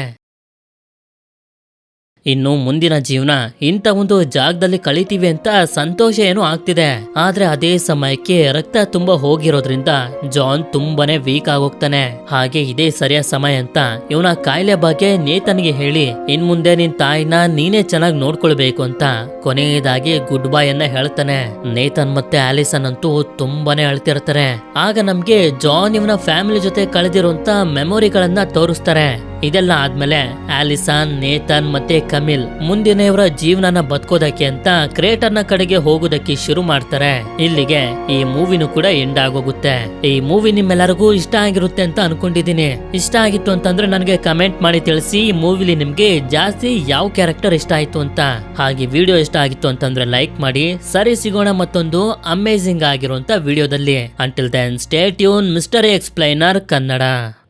ಇನ್ನು ಮುಂದಿನ ಜೀವನ ಇಂಥ ಒಂದು ಜಾಗದಲ್ಲಿ ಕಳಿತೀವಿ ಅಂತ ಸಂತೋಷ ಏನೋ ಆಗ್ತಿದೆ. ಆದ್ರೆ ಅದೇ ಸಮಯಕ್ಕೆ ರಕ್ತ ತುಂಬಾ ಹೋಗಿರೋದ್ರಿಂದ ಜಾನ್ ತುಂಬಾನೇ ವೀಕ್ ಆಗೋಗ್ತಾನೆ. ಹಾಗೆ ಇದೇ ಸರಿಯಾದ ಸಮಯ ಅಂತ ಇವನ ಕಾಯಿಲೆ ಬಗ್ಗೆ ನೇತನ್ಗೆ ಹೇಳಿ ಇನ್ ಮುಂದೆ ನಿನ್ ತಾಯಿನ ನೀನೇ ಚೆನ್ನಾಗಿ ನೋಡ್ಕೊಳ್ಬೇಕು ಅಂತ ಕೊನೆಯದಾಗಿ ಗುಡ್ ಬೈ ಅನ್ನ ಹೇಳ್ತಾನೆ. ನೇತನ್ ಮತ್ತೆ ಆಲಿಸನ್ ಅಂತೂ ತುಂಬಾನೇ ಅಳ್ತಿರ್ತಾರೆ. ಆಗ ನಮ್ಗೆ ಜಾನ್ ಇವನ ಫ್ಯಾಮಿಲಿ ಜೊತೆ ಕಳೆದಿರುವಂತ ಮೆಮೊರಿಗಳನ್ನ ತೋರಿಸ್ತಾರೆ. ಇದೆಲ್ಲ ಆದ್ಮೇಲೆ ಆಲಿಸನ್, ನೇತನ್ ಮತ್ತೆ ಕಮಿಲ್ ಮುಂದಿನ ಇವರ ಜೀವನನ ಬದುಕೋದಕ್ಕೆ ಅಂತ ಕ್ರೇಟರ್ ನ ಕಡೆಗೆ ಹೋಗೋದಕ್ಕೆ ಶುರು ಮಾಡ್ತಾರೆ. ಇಲ್ಲಿಗೆ ಈ ಮೂವಿನೂ ಕೂಡ ಎಂಡ್ ಆಗೋಗುತ್ತೆ. ಈ ಮೂವಿ ನಿಮ್ಮೆಲ್ಲರಿಗೂ ಇಷ್ಟ ಆಗಿರುತ್ತೆ ಅಂತ ಅನ್ಕೊಂಡಿದೀನಿ. ಇಷ್ಟ ಆಗಿತ್ತು ಅಂತಂದ್ರೆ ನನಗೆ ಕಮೆಂಟ್ ಮಾಡಿ ತಿಳಿಸಿ ಈ ಮೂವಿಲಿ ನಿಮ್ಗೆ ಜಾಸ್ತಿ ಯಾವ ಕ್ಯಾರೆಕ್ಟರ್ ಇಷ್ಟ ಆಯ್ತು ಅಂತ. ಹಾಗೆ ವಿಡಿಯೋ ಇಷ್ಟ ಆಗಿತ್ತು ಅಂತಂದ್ರೆ ಲೈಕ್ ಮಾಡಿ. ಸರಿ, ಸಿಗೋಣ ಮತ್ತೊಂದು ಅಮೇಜಿಂಗ್ ಆಗಿರುವಂತ ವಿಡಿಯೋದಲ್ಲಿ. Until then stay tune mister explainer Kannada.